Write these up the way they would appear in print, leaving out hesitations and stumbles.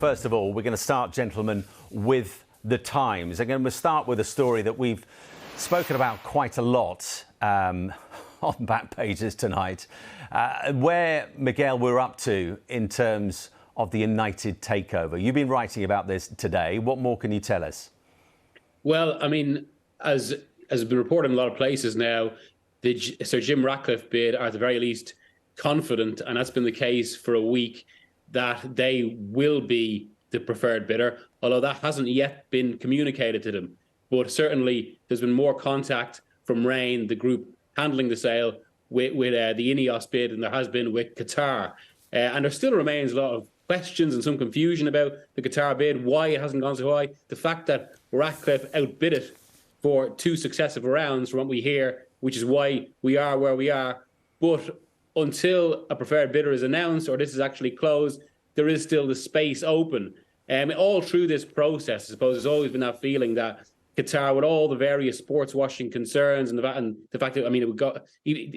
First of all, we're going to start, gentlemen, with the Times. Again, we'll start with a story that we've spoken about quite a lot on back pages tonight, where, Miguel, we're up to in terms of the United takeover. You've been writing about this today. What more can you tell us? Well, I mean, as has been reported in a lot of places now, the Sir Jim Ratcliffe bid are at the very least confident, and that's been the case for a week, that they will be the preferred bidder, although that hasn't yet been communicated to them. But certainly there's been more contact from Rain, the group handling the sale, with the Ineos bid, and there has been with Qatar. And there still remains a lot of questions and some confusion about the Qatar bid, why it hasn't gone so high. The fact that Ratcliffe outbid it for 2 successive rounds, from what we hear, which is why we are where we are. But until a preferred bidder is announced or this is actually closed, there is still the space open. All through this process, I suppose, there's always been that feeling that Qatar, with all the various sports washing concerns and the fact that, I mean,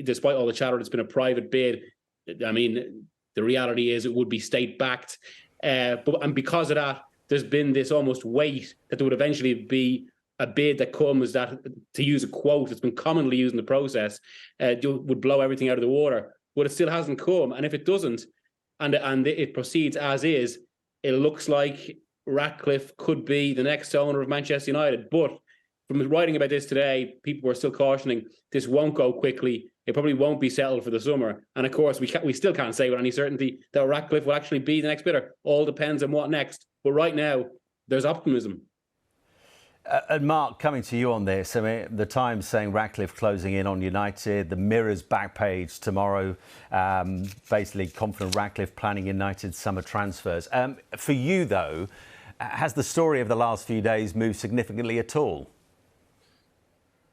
despite all the chatter, it's been a private bid. I mean, the reality is it would be state backed. And because of that, there's been this almost weight that there would eventually be a bid that comes that, to use a quote that's been commonly used in the process, would blow everything out of the water. But it still hasn't come. And if it doesn't, and it proceeds as is, it looks like Ratcliffe could be the next owner of Manchester United. But from writing about this today, people were still cautioning this won't go quickly. It probably won't be settled for the summer. And of course, we still can't say with any certainty that Ratcliffe will actually be the next bidder. All depends on what next. But right now, there's optimism. And Mark, coming to you on this, I mean, the Times saying Ratcliffe closing in on United, the Mirror's back page tomorrow, basically confident Ratcliffe planning United summer transfers. For you, though, has the story of the last few days moved significantly at all?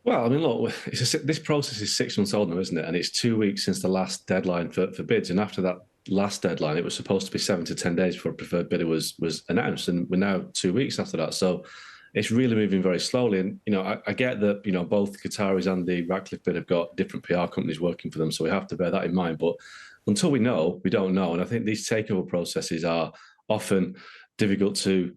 Well, I mean, look, this process is 6 months old now, isn't it? And it's 2 weeks since the last deadline for bids. And after that last deadline, it was supposed to be 7 to 10 days before a preferred bidder was announced. And we're now 2 weeks after that. So it's really moving very slowly. And, you know, I get that, you know, both the Qataris and the Ratcliffe bid have got different PR companies working for them. So we have to bear that in mind. But until we know, we don't know. And I think these takeover processes are often difficult to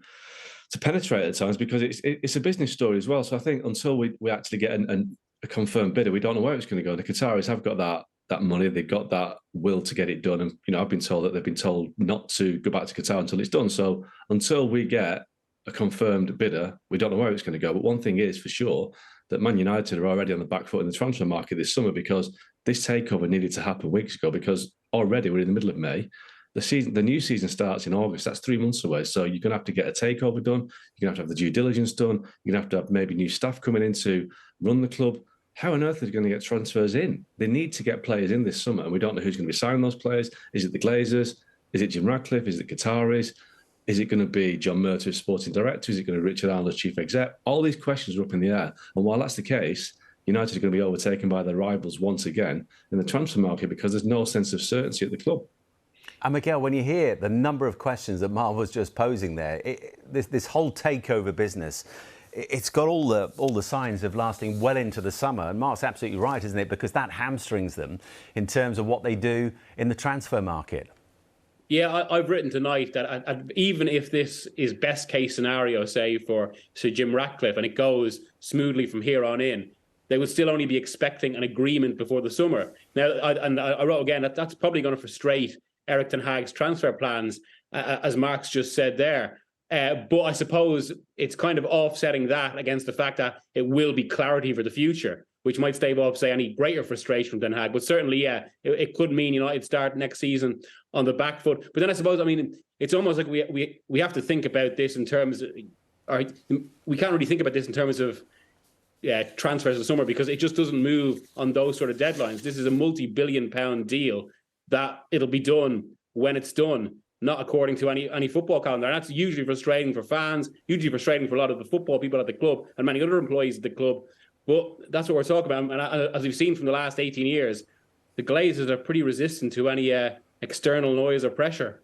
penetrate at times because it's a business story as well. So I think until we actually get a confirmed bidder, we don't know where it's going to go. The Qataris have got that money, they've got that will to get it done. And, you know, I've been told that they've been told not to go back to Qatar until it's done. So until we get a confirmed bidder, we don't know where it's going to go. But one thing is for sure, that Man United are already on the back foot in the transfer market this summer, because this takeover needed to happen weeks ago, because already we're in the middle of May. The new season starts in August. That's 3 months away. So you're going to have to get a takeover done. You're going to have the due diligence done. You're going to have maybe new staff coming in to run the club. How on earth are they going to get transfers in? They need to get players in this summer, and we don't know who's going to be signing those players. Is it the Glazers? Is it Jim Ratcliffe? Is it Qataris? Is it going to be John Murtough as sporting director? Is it going to be Richard Arnold as chief exec? All these questions are up in the air. And while that's the case, United are going to be overtaken by their rivals once again in the transfer market, because there's no sense of certainty at the club. And Miguel, when you hear the number of questions that Mark was just posing there, this whole takeover business, it's got all the signs of lasting well into the summer. And Mark's absolutely right, isn't it? Because that hamstrings them in terms of what they do in the transfer market. Yeah, I've written tonight that even if this is best case scenario, say for Sir Jim Ratcliffe, and it goes smoothly from here on in, they would still only be expecting an agreement before the summer. Now, I wrote again that that's probably going to frustrate Eric Ten Hag's transfer plans, as Mark's just said there. But I suppose it's kind of offsetting that against the fact that it will be clarity for the future, which might stave off, say, any greater frustration from Ten Hag. But certainly, yeah, it could mean United start next season on the back foot. But then I suppose, I mean, it's almost like we have to think about this in terms of, or we can't really think about this in terms of transfers this summer, because it just doesn't move on those sort of deadlines. This is a multi-billion-pound deal that it'll be done when it's done, not according to any football calendar. And that's usually frustrating for fans, usually frustrating for a lot of the football people at the club and many other employees at the club. But that's what we're talking about. And as we've seen from the last 18 years, the Glazers are pretty resistant to any external noise or pressure.